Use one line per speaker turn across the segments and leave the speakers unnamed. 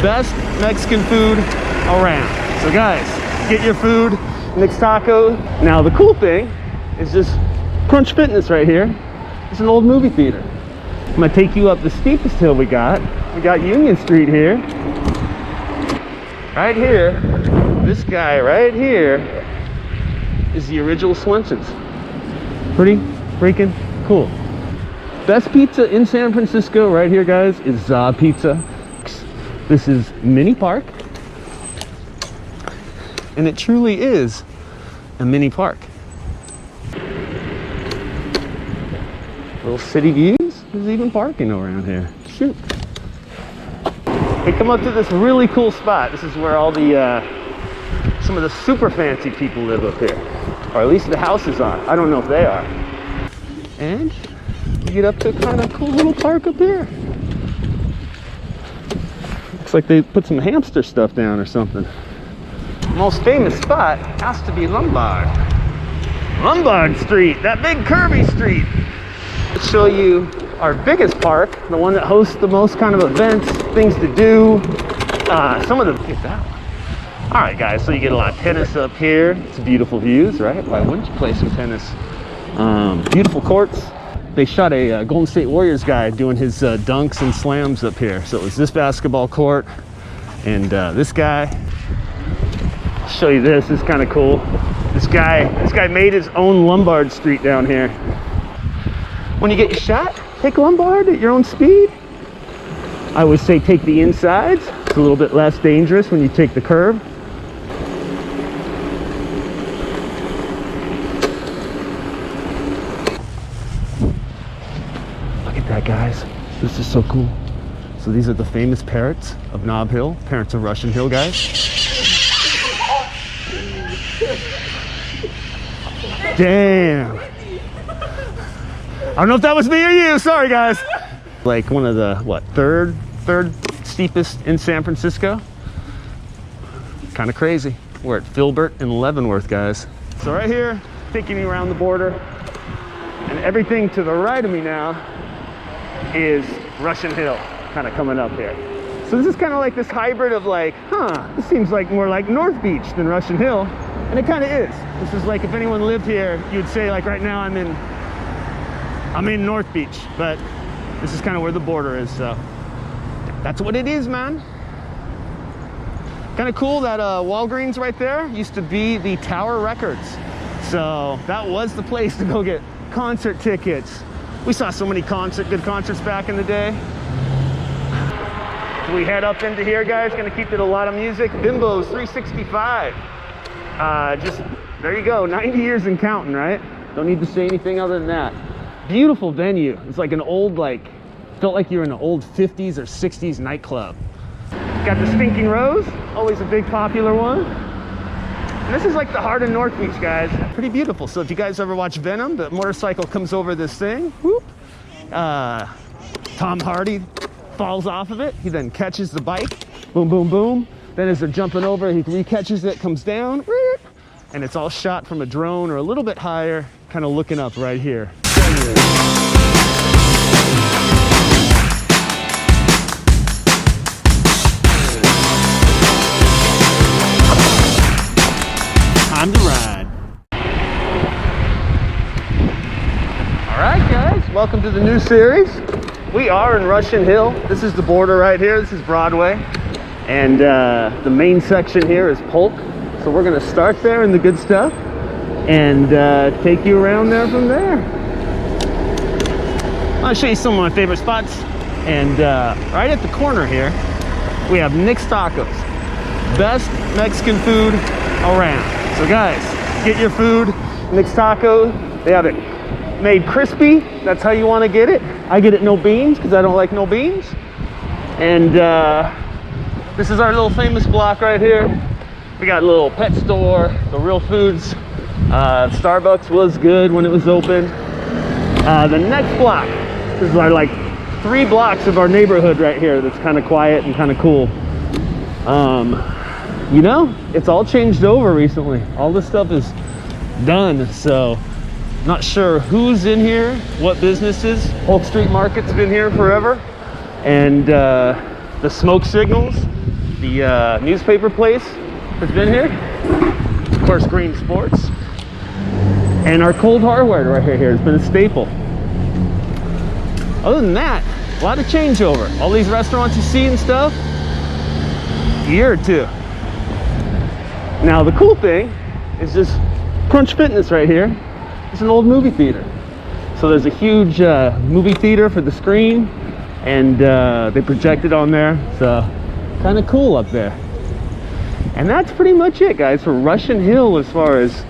best Mexican food around. So guys, get your food, Nick's Taco. Now the cool thing is this Crunch Fitness right here. It's an old movie theater. I'm gonna take you up the steepest hill we got. We got Union Street here. Right here, this guy right here is the original Swensens. Pretty freaking cool. Best pizza in San Francisco right here, guys, is Pizza. This is Mini Park. And it truly is a mini park. Little city views. There's even parking around here. Shoot. We come up to this really cool spot. This is where all the some of the super fancy people live up here, or at least the houses are. I don't know if they are. And you get up to a kind of cool little park up here. Looks like they put some hamster stuff down or something. Most famous spot has to be Lombard Street, that big curvy street. Let's show you our biggest park, the one that hosts the most kind of events, things to do. Some of them, get that one. All right, guys, so you get a lot of tennis up here. It's beautiful views, right? Why wouldn't you play some tennis? Beautiful courts. They shot a Golden State Warriors guy doing his dunks and slams up here. So it was this basketball court and this guy. I'll show you this. This is kind of cool. This guy made his own Lombard Street down here. When you get your shot, take Lombard at your own speed. I would say take the insides. It's a little bit less dangerous when you take the curve. Look at that, guys. This is so cool. So these are the famous Parrots of Nob Hill, Parrots of Russian Hill, guys. Damn. I don't know if that was me or you. Sorry, guys. Like one of the, what, third steepest in San Francisco. Kind of crazy. We're at Filbert and Leavenworth, guys. So right here, taking you around the border. And everything to the right of me now is Russian Hill, kind of coming up here. So this is kind of like this hybrid of like, this seems like more like North Beach than Russian Hill. And it kind of is. This is like if anyone lived here, you'd say like right now I'm in North Beach, but this is kind of where the border is, so that's what it is, man. Kind of cool that Walgreens right there used to be the Tower Records. So that was the place to go get concert tickets. We saw so many good concerts back in the day. So we head up into here, guys. Gonna keep it a lot of music. Bimbo's 365. Just, there you go, 90 years and counting, right? Don't need to say anything other than that. Beautiful venue. It's like an old, felt like you're in an old 50s or 60s nightclub. Got the Stinking Rose, always a big popular one. And this is like the heart of North Beach, guys. Pretty beautiful. So if you guys ever watch Venom, the motorcycle comes over this thing, whoop. Tom Hardy falls off of it. He then catches the bike, boom, boom, boom. Then as they're jumping over, he recatches it, comes down, and it's all shot from a drone or a little bit higher, kind of looking up right here. Time to ride. All right, guys, welcome to the new series. We are in Russian Hill. This is the border right here. This is Broadway. And the main section here is Polk. So we're gonna start there in the good stuff and take you around there from there. I'll show you some of my favorite spots. And right at the corner here, we have Nick's Tacos. Best Mexican food around. So guys, get your food, Nick's Taco. They have it made crispy. That's how you wanna get it. I get it no beans because I don't like no beans. And this is our little famous block right here. We got a little pet store, the Real Foods. Starbucks was good when it was open. The next block, this is our like 3 blocks of our neighborhood right here that's kind of quiet and kind of cool. You know, it's all changed over recently. All this stuff is done, so not sure who's in here, what businesses. Polk Street Market's been here forever. And the smoke signals, the newspaper place has been here. Of course, Green Sports. And our cold hardware right here has been a staple. Other than that, a lot of changeover. All these restaurants you see and stuff, a year or two. Now the cool thing is this Crunch Fitness right here. It's an old movie theater. So there's a huge movie theater for the screen, and they project it on there. So kind of cool up there. And that's pretty much it, guys, for Russian Hill as far as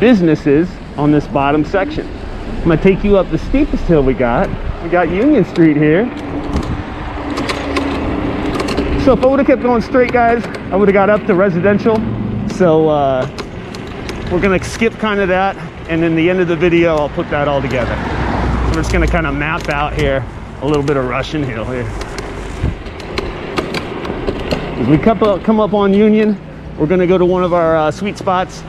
businesses on this bottom section. I'm gonna take you up the steepest hill we got. We got Union Street here. So if I would have kept going straight, guys, I would have got up to residential. So we're gonna skip kind of that, and in the end of the video I'll put that all together. So we're just gonna kind of map out here a little bit of Russian Hill here. As we come up on Union, we're gonna go to one of our sweet spots,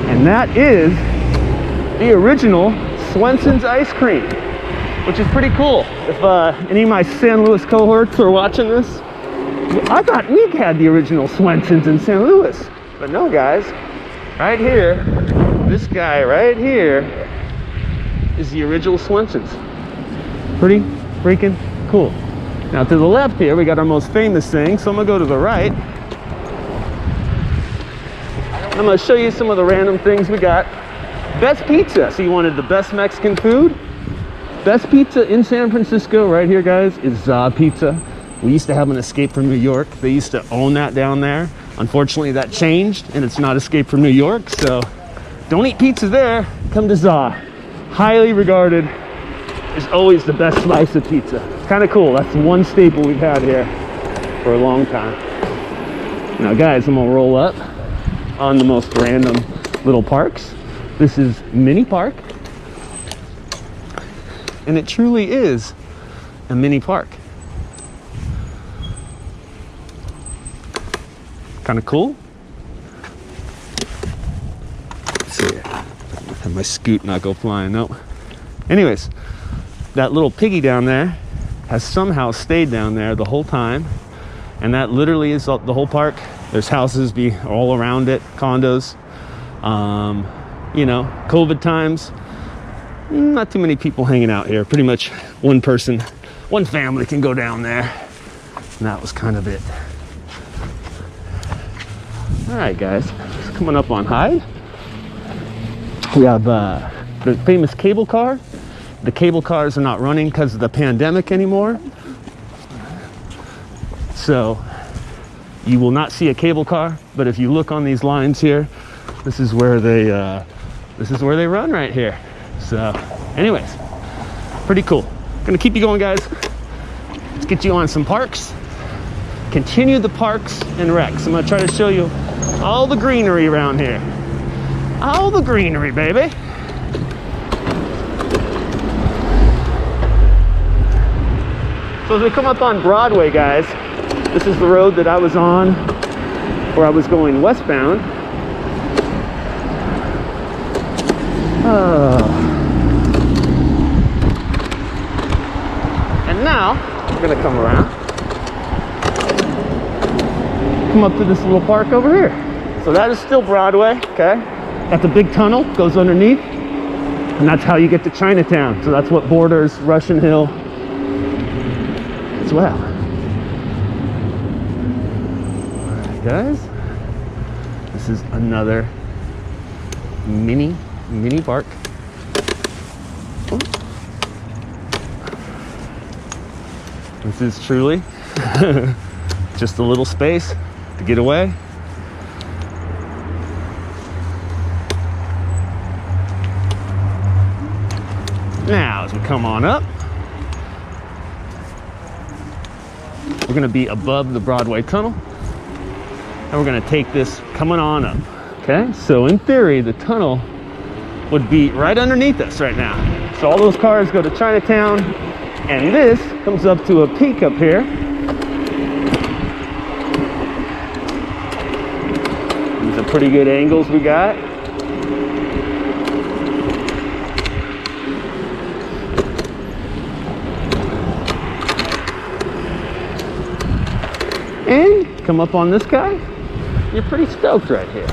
and that is the original Swensens ice cream, which is pretty cool. If any of my San Luis cohorts are watching this, I thought we had the original Swensens in San Luis, but no, guys. Right here, this guy right here is the original Swensens. Pretty freaking cool. Now to the left here, we got our most famous thing, so I'm gonna go to the right. I'm gonna show you some of the random things we got. Best pizza. So you wanted the best Mexican food? Best pizza in San Francisco right here, guys, is Za Pizza. We used to have an Escape from New York. They used to own that down there. Unfortunately, that changed, and it's not Escape from New York, so don't eat pizza there. Come to Za. Highly regarded. Is always the best slice of pizza. It's kind of cool. That's one staple we've had here for a long time. Now, guys, I'm gonna roll up on the most random little parks. This is Mini Park, and it truly is a mini park. Kind of cool. Let's see, have my scoot not go flying. Nope. Anyways, that little piggy down there has somehow stayed down there the whole time, and that literally is the whole park. There's houses all around it, condos. You know, COVID times, not too many people hanging out here. Pretty much one person, one family can go down there, and that was kind of it. All right, guys, just coming up on Hyde. We have the famous cable car. The cable cars are not running because of the pandemic anymore. So you will not see a cable car, but if you look on these lines here, this is where they run right here. So anyways, pretty cool. Gonna keep you going, guys. Let's get you on some parks. Continue the parks and recs. I'm gonna try to show you all the greenery around here. All the greenery, baby. So as we come up on Broadway, guys, this is the road that I was on where I was going westbound. And now we're gonna come around, come up to this little park over here. So that is still Broadway, okay? Got the big tunnel, goes underneath, and that's how you get to Chinatown. So that's what borders Russian Hill as well. Alright, guys, this is another mini park. This is truly just a little space to get away. Now, as we come on up, we're going to be above the Broadway tunnel, and we're going to take this coming on up. Okay, so in theory, the tunnel would be right underneath us right now. So all those cars go to Chinatown, and this comes up to a peak up here. These are pretty good angles we got. and come up on this guy. You're pretty stoked right here.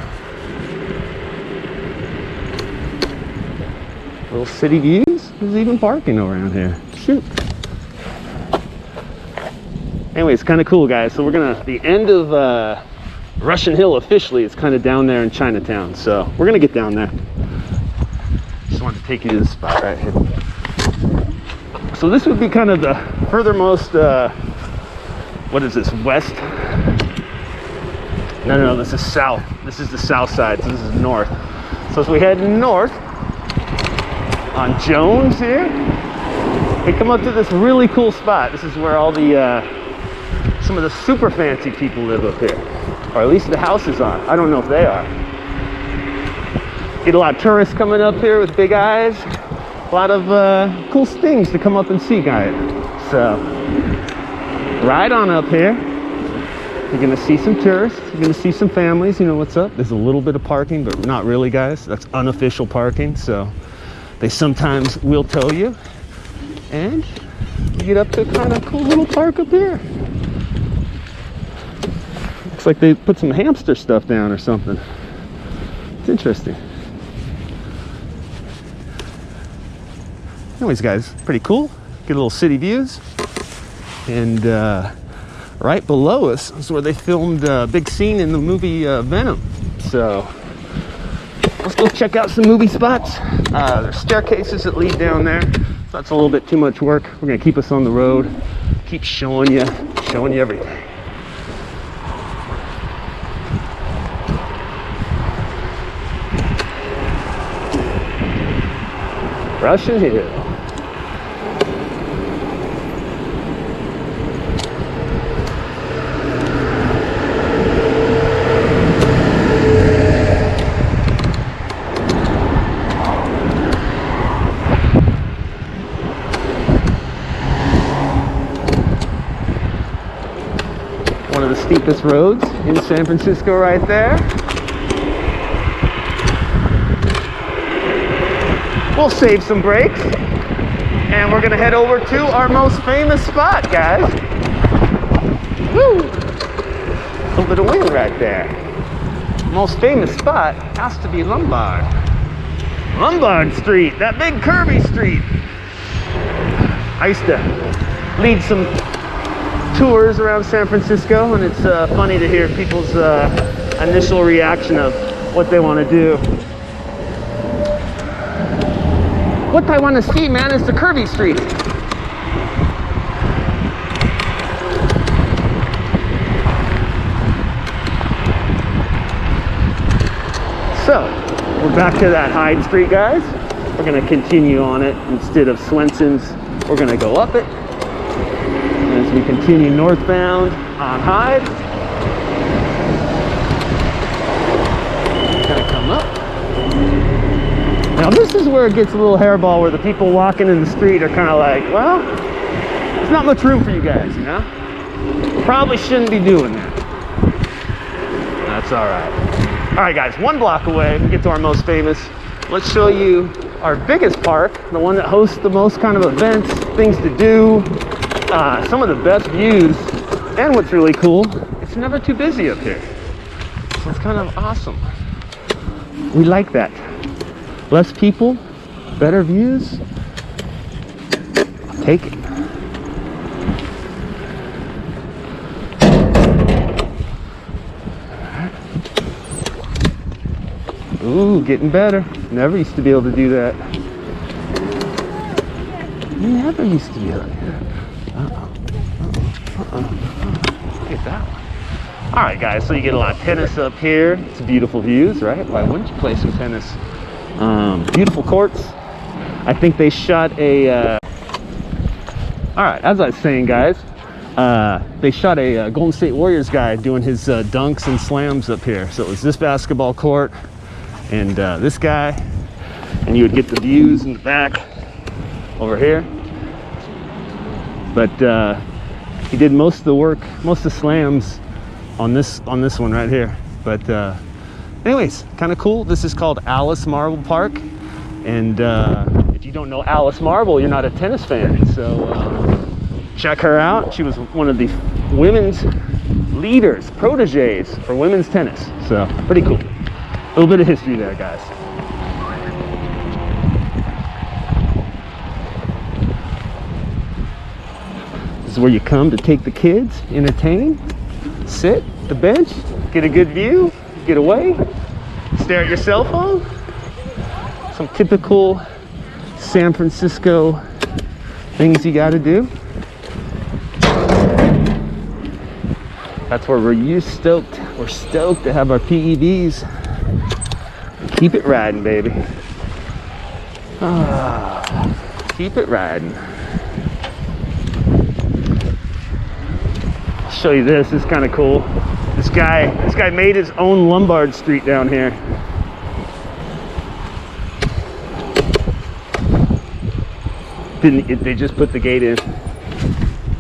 Little city views. There's even parking around here. Shoot. Anyway, it's kind of cool, guys. So we're gonna, the end of Russian Hill officially is kind of down there in Chinatown. So we're gonna get down there. Just wanted to take you to this spot right here. So this would be kind of the furthermost, what is this, west? No, this is south. This is the south side, so this is north. So as we head north on Jones here, we come up to this really cool spot. This is where all the, some of the super fancy people live up here. Or at least the houses are. I don't know if they are. Get a lot of tourists coming up here with big eyes. A lot of cool things to come up and see, guys. So, right on up here. You're gonna see some tourists. You're gonna see some families. You know what's up. There's a little bit of parking, but not really, guys. That's unofficial parking. So, they sometimes will tell you. And you get up to a kind of cool little park up here. Looks like they put some hamster stuff down or something. It's interesting. Anyways, guys, pretty cool. Get a little city views. And right below us is where they filmed a big scene in the movie Venom. So let's go check out some movie spots. There's staircases that lead down there. So that's a little bit too much work. We're gonna keep us on the road. Keep showing you everything. Russian Hill. One of the steepest roads in San Francisco right there. We'll save some brakes and we're gonna head over to our most famous spot, guys. Woo! A little bit of wind right there. Most famous spot has to be Lombard Street, that big curvy street. I used to lead some tours around San Francisco, and it's funny to hear people's initial reaction of what they want to do. What I want to see, man, is the curvy street. So, we're back to that Hyde Street, guys. We're going to continue on it. Instead of Swensens, we're going to go up it. And as we continue northbound on Hyde, going to come up. Now this is where it gets a little hairball, where the people walking in the street are kind of like, well, there's not much room for you guys, you know? Probably shouldn't be doing that. That's all right. All right, guys, 1 block away, we get to our most famous. Let's show you our biggest park, the one that hosts the most kind of events, things to do, some of the best views. And what's really cool, it's never too busy up here. So it's kind of awesome. We like that. Less people, better views. I'll take it. Ooh, getting better. Never used to be able to do that. Never used to be able to do that. Get that one. All right, guys, so you get a lot of tennis up here. It's beautiful views, right? Why wouldn't you play some tennis? Beautiful courts. I think they shot a all right, as I was saying, guys, they shot a Golden State Warriors guy doing his dunks and slams up here. So it was this basketball court and this guy, and you would get the views in the back over here. But he did most of the work, most of the slams on this one right here. But anyways, kind of cool. This is called Alice Marble Park, and if you don't know Alice Marble, you're not a tennis fan. So check her out. She was one of the women's leaders, proteges for women's tennis. So pretty cool. A little bit of history there, guys. This is where you come to take the kids, entertain, sit at the bench, get a good view, get away, stare at your cell phone. Some typical San Francisco things you got to do. That's where we're stoked. We're stoked to have our PEVs. Keep it riding, baby. Keep it riding. I'll show you this. This is kind of cool. This guy made his own Lombard Street down here. They just put the gate in.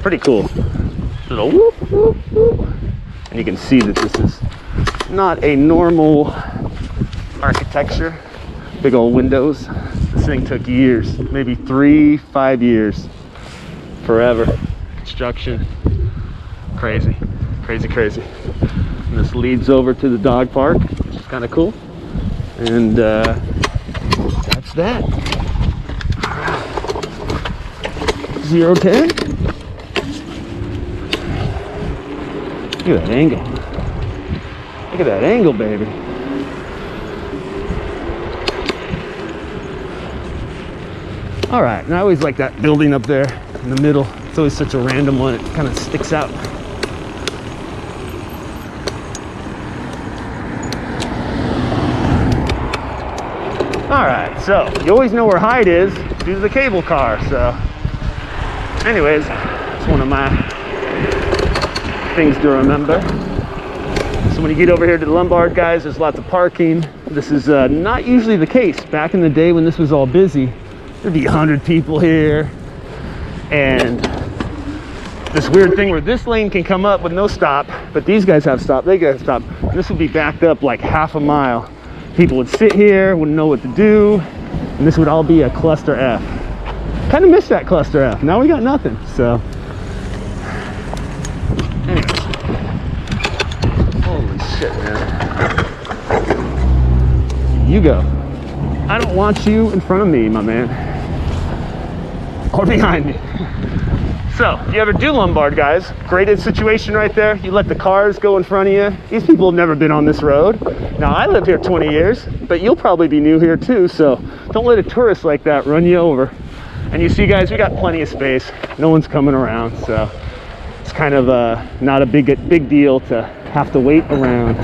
Pretty cool. Little whoop, whoop, whoop. And you can see that this is not a normal architecture. Big old windows. This thing took years, maybe 3-5 years. Forever. Construction. Crazy. Crazy, crazy. And this leads over to the dog park, which is kind of cool. And that's that. 0-10. Look at that angle. Look at that angle, baby. All right, and I always like that building up there in the middle. It's always such a random one. It kind of sticks out. All right, so you always know where Hyde is due to the cable car. So anyways, it's one of my things to remember. So when you get over here to the Lombard, guys, there's lots of parking. This is not usually the case. Back in the day when this was all busy, there'd be 100 people here. And this weird thing where this lane can come up with no stop, but these guys have stop, they got stop. And this would be backed up like half a mile. People would sit here, wouldn't know what to do, and this would all be a cluster F. Kind of miss that cluster F. Now we got nothing, so. Anyways. Holy shit, man. You go. I don't want you in front of me, my man. Or behind me. So, if you ever do Lombard, guys, graded situation right there. You let the cars go in front of you. These people have never been on this road. Now, I lived here 20 years, but you'll probably be new here too, so don't let a tourist like that run you over. And you see, guys, we got plenty of space. No one's coming around, so it's kind of not a big deal to have to wait around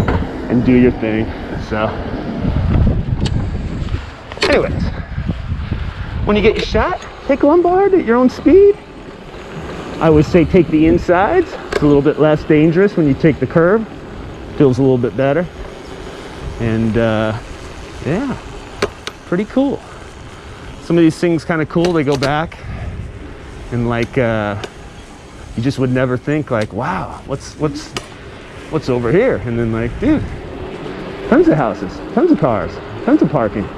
and do your thing. So, anyways, when you get your shot, take Lombard at your own speed. I always say take the insides. It's a little bit less dangerous when you take the curve. Feels a little bit better. And yeah, pretty cool. Some of these things kind of cool. They go back and like you just would never think like, wow, what's over here? And then like, dude, tons of houses, tons of cars, tons of parking.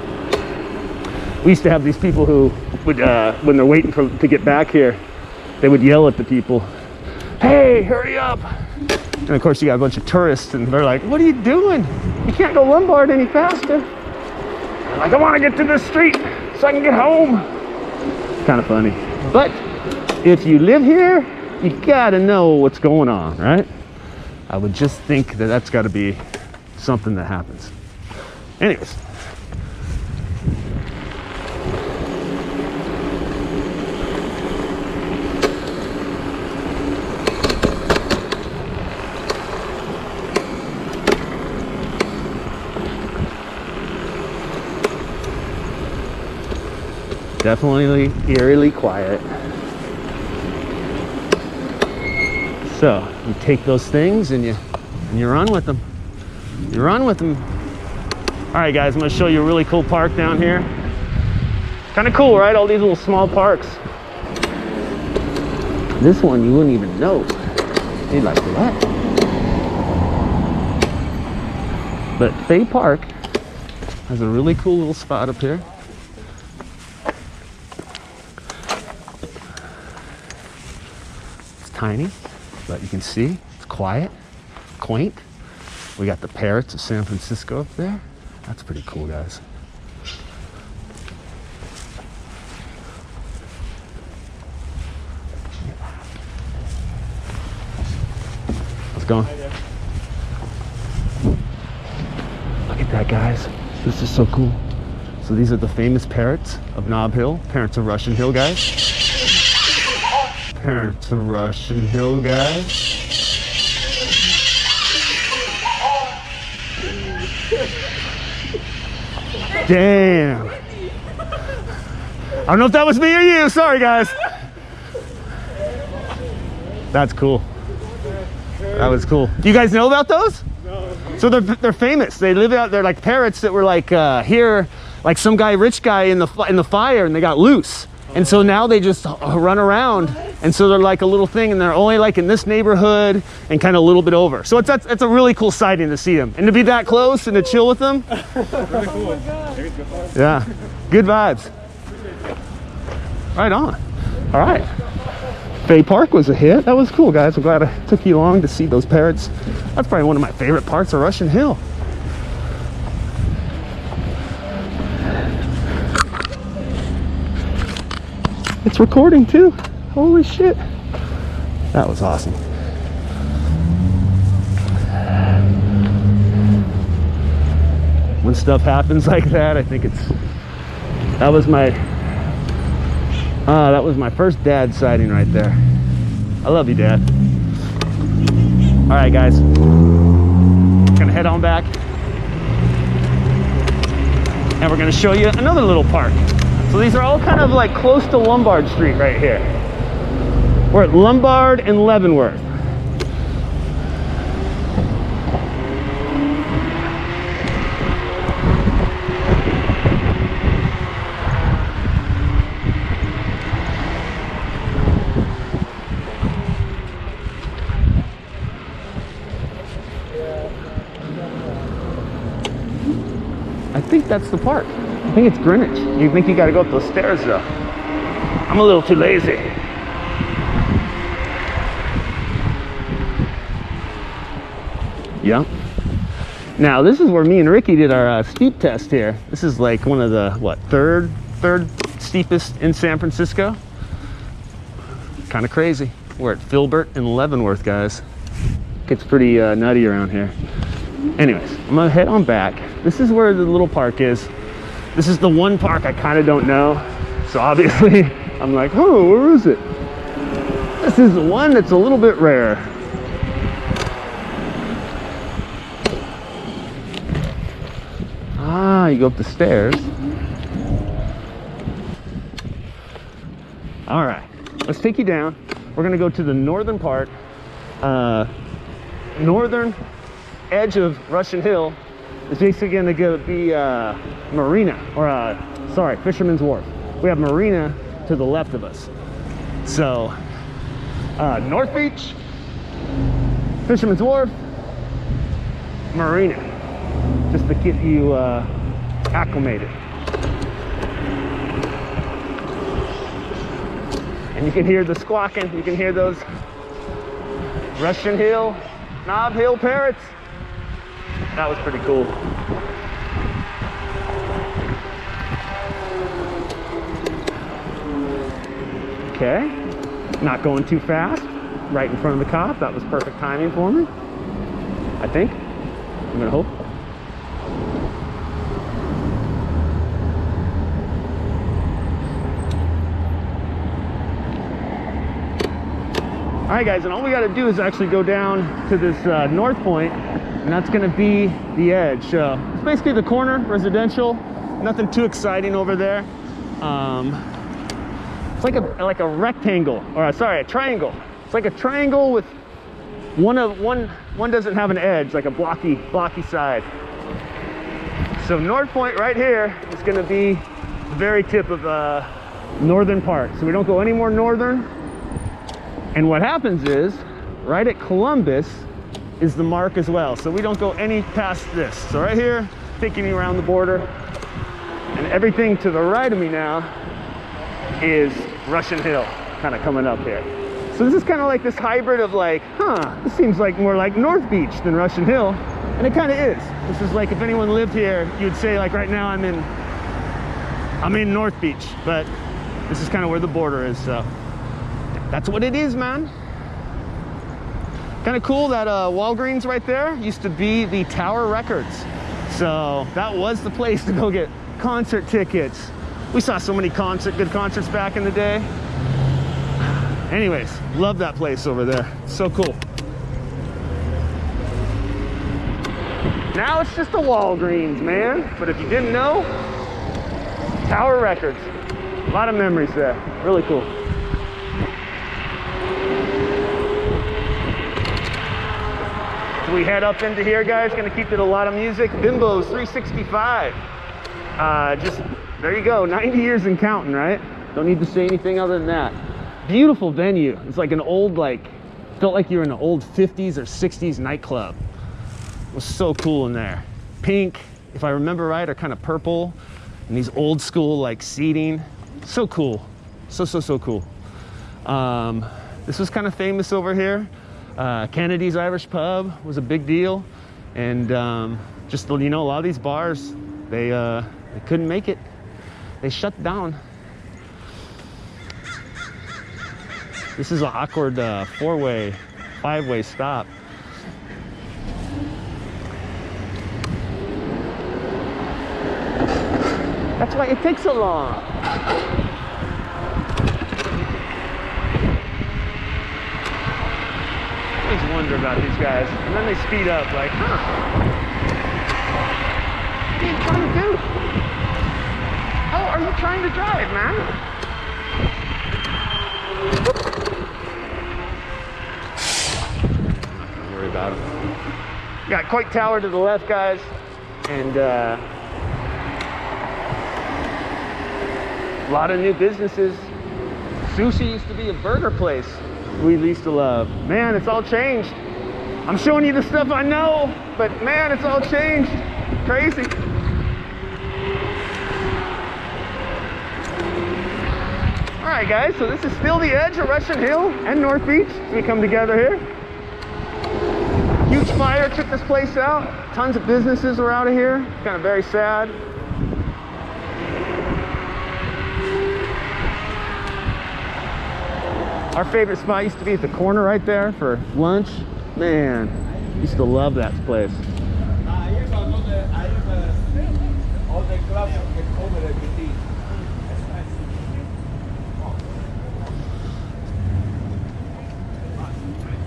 We used to have these people who would when they're waiting to get back here, they would yell at the people, hey, hurry up. And of course you got a bunch of tourists and they're like, what are you doing? You can't go Lombard any faster. They're like, I want to get to this street so I can get home. Kind of funny. But if you live here, you gotta know what's going on, right? I would just think that that's gotta be something that happens. Anyways. Definitely eerily quiet. So you take those things and you run with them. You run with them. All right, guys, I'm gonna show you a really cool park down here. Kind of cool, right? All these little small parks. This one you wouldn't even know. You'd like, what? But Fay Park has a really cool little spot up here. tiny, but you can see it's quiet, quaint. We got the Parrots of San Francisco up there. That's pretty cool, guys. Let's go. Look at that, guys. This is so cool. So these are the famous parrots of Nob Hill, Parrots of Russian Hill, guys. Parrots of Russian Hill, guys. Damn. I don't know if that was me or you. Sorry, guys. That's cool. That was cool. Do you guys know about those? No. So they're famous. They live out there like parrots that were like here, like some guy, rich guy in the fire, and they got loose. And so now they just run around, and so they're like a little thing, and they're only like in this neighborhood and kind of a little bit over. So it's a really cool sighting to see them and to be that close and to chill with them. Really cool. Yeah, good vibes. Right on. All right. Bay Park was a hit. That was cool, guys. I'm glad I took you along to see those parrots. That's probably one of my favorite parts of Russian Hill. It's recording too. Holy shit. That was awesome. When stuff happens like that, I think that was my first dad sighting right there. I love you, Dad. All right, guys. Gonna head on back. And we're gonna show you another little park. So these are all kind of like close to Lombard Street right here. We're at Lombard and Leavenworth. I think that's the park. I think it's Greenwich. You think you gotta go up those stairs though. I'm a little too lazy. Yeah. Now this is where me and Ricky did our steep test here. This is like one of the, what, third steepest in San Francisco. Kind of crazy. We're at Filbert and Leavenworth, guys. Gets pretty nutty around here. Anyways, I'm gonna head on back. This is where the little park is. This is the one park I kind of don't know. So obviously, I'm like, oh, where is it? This is the one that's a little bit rare. Ah, you go up the stairs. All right, let's take you down. We're gonna go to the northern part, northern edge of Russian Hill. It's basically going to be Marina, or sorry, Fisherman's Wharf. We have Marina to the left of us. So, North Beach, Fisherman's Wharf, Marina, just to get you acclimated. And you can hear the squawking. You can hear those Russian Hill, Nob Hill parrots. That was pretty cool. Okay, not going too fast. Right in front of the cop. That was perfect timing for me. I think. I'm gonna hope. All right, guys, and all we got to do is actually go down to this north point. And that's gonna be the edge. It's basically the corner, residential. Nothing too exciting over there. It's like a rectangle, or sorry, a triangle. It's like a triangle with one doesn't have an edge, like a blocky side. So North Point right here is gonna be the very tip of the northern part. So we don't go any more northern. And what happens is, right at Columbus, is the mark as well. So we don't go any past this. So right here, taking you around the border, and everything to the right of me now is Russian Hill, kind of coming up here. So this is kind of like this hybrid of like, this seems like more like North Beach than Russian Hill. And it kind of is. This is like if anyone lived here, you'd say like right now I'm in North Beach, but this is kind of where the border is, so that's what it is, man. Kind of cool that Walgreens right there used to be the Tower Records. So that was the place to go get concert tickets. We saw so many good concerts back in the day. Anyways, love that place over there. So cool. Now it's just a Walgreens, man. But if you didn't know, Tower Records. A lot of memories there. Really cool. So we head up into here, guys. Gonna keep it a lot of music. Bimbo's 365. Just, there you go. 90 years and counting, right? Don't need to say anything other than that. Beautiful venue. It's like an old, felt like you were in an old 50s or 60s nightclub. It was so cool in there. Pink, if I remember right, are kind of purple. And these old school seating. So cool. So cool. This was kind of famous over here. Kennedy's Irish Pub was a big deal. And just, a lot of these bars, they couldn't make it. They shut down. This is an awkward 4-way, 5-way stop. That's why it takes so long. I always wonder about these guys. And then they speed up like, what are you trying to do? How are you trying to drive, man? Don't worry about them. Got Coit Tower to the left, guys. And a lot of new businesses. Sushi used to be a burger place we used to love. Man, it's all changed. I'm showing you the stuff I know, but man, it's all changed. Crazy. All right, guys, so this is still the edge of Russian Hill and North Beach as we come together here. Huge fire took this place out. Tons of businesses are out of here. It's kind of very sad. Our favorite spot used to be at the corner right there for lunch. Man, used to love that place.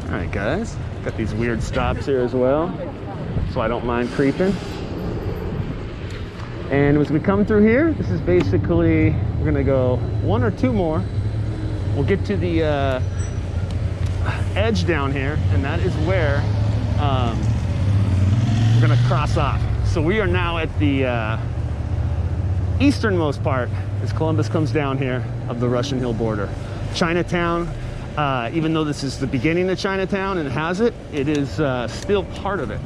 All right, guys, got these weird stops here as well, so I don't mind creeping. And as we come through here, this is basically, we're gonna go one or two more. We'll get to the edge down here, and that is where we're gonna cross off. So we are now at the easternmost part as Columbus comes down here of the Russian Hill border. Chinatown, even though this is the beginning of Chinatown and has it, it is still part of it.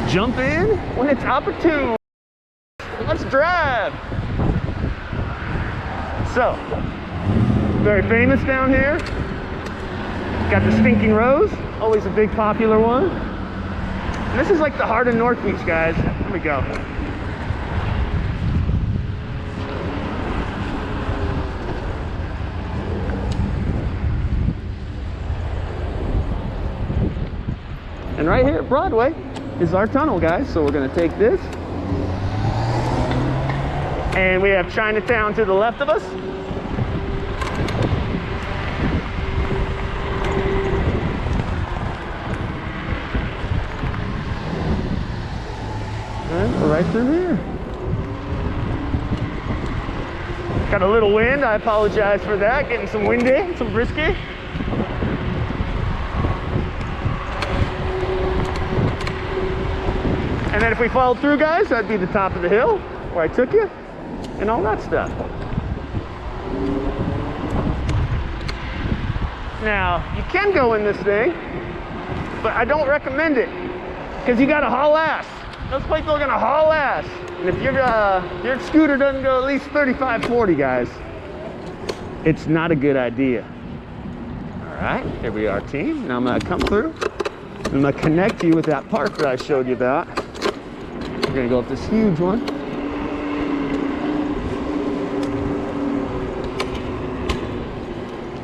Jump in when it's opportune. Let's drive. So, very famous down here. Got the Stinking Rose, always a big popular one. And this is like the heart of North Beach, guys. Here we go. And right here at Broadway is our tunnel, guys. So we're gonna take this. And we have Chinatown to the left of us. And we're right through here. Got a little wind, I apologize for that. Getting some windy, some brisky. And then if we followed through, guys, that'd be the top of the hill where I took you and all that stuff. Now, you can go in this thing, but I don't recommend it because you got to haul ass. those people are gonna haul ass. And if your scooter doesn't go at least 35, 40, guys, it's not a good idea. All right, here we are, team. Now I'm gonna come through. I'm gonna connect you with that park that I showed you about. We're gonna go up this huge one.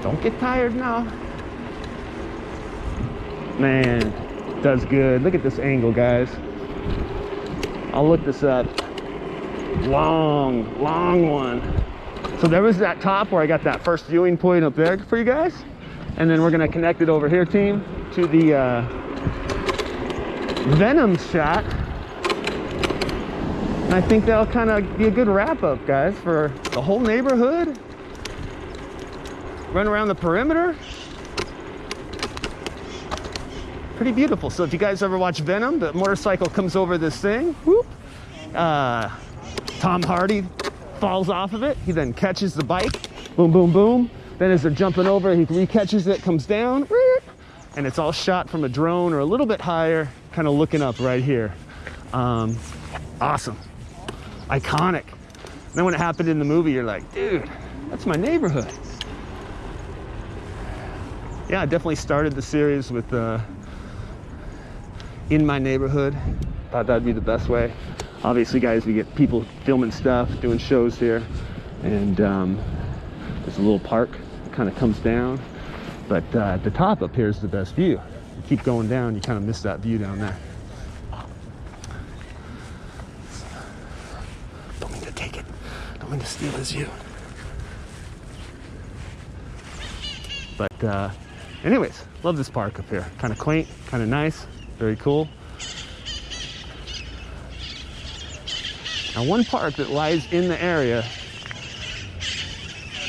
Don't get tired now. Man, does good. Look at this angle, guys. I'll look this up. Long, long one. So there was that top where I got that first viewing point up there for you guys. And then we're gonna connect it over here, team, to the Venom shot. And I think that'll kind of be a good wrap up, guys, for the whole neighborhood. Run around the perimeter. Pretty beautiful. So if you guys ever watch Venom, the motorcycle comes over this thing. Whoop. Tom Hardy falls off of it. He then catches the bike. Boom, boom, boom. Then as they're jumping over, he recatches it, comes down. And it's all shot from a drone or a little bit higher, kind of looking up right here. Awesome. Iconic. And then when it happened in the movie, you're like, dude, that's my neighborhood. Yeah, I definitely started the series with in my neighborhood. Thought that'd be the best way. Obviously, guys, we get people filming stuff, doing shows here, and there's a little park that kind of comes down. But at the top up here is the best view. You keep going down, you kind of miss that view down there. Don't mean to take it. Don't mean to steal his view. But anyways, love this park up here. Kind of quaint, kind of nice, very cool. Now, one park that lies in the area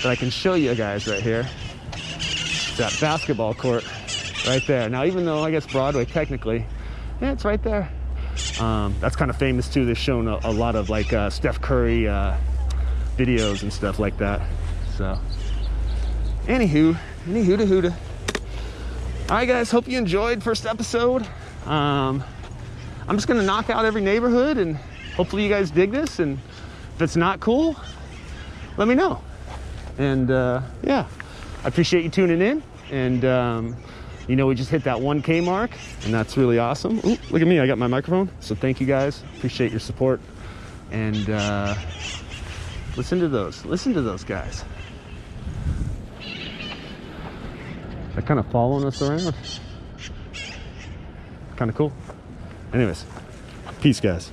that I can show you guys right here is that basketball court right there. Now, even though I guess Broadway technically, yeah, it's right there. That's kind of famous too. They've shown a lot of like Steph Curry videos and stuff like that. So, anywho to hoota. All right, guys, hope you enjoyed first episode. I'm just gonna knock out every neighborhood and hopefully you guys dig this, and if it's not cool, let me know. And yeah, I appreciate you tuning in. And you know, we just hit that 1K mark, and that's really awesome. Ooh, look at me, I got my microphone. So thank you guys, appreciate your support. And listen to those guys. They're kind of following us around. Kind of cool. Anyways, peace, guys.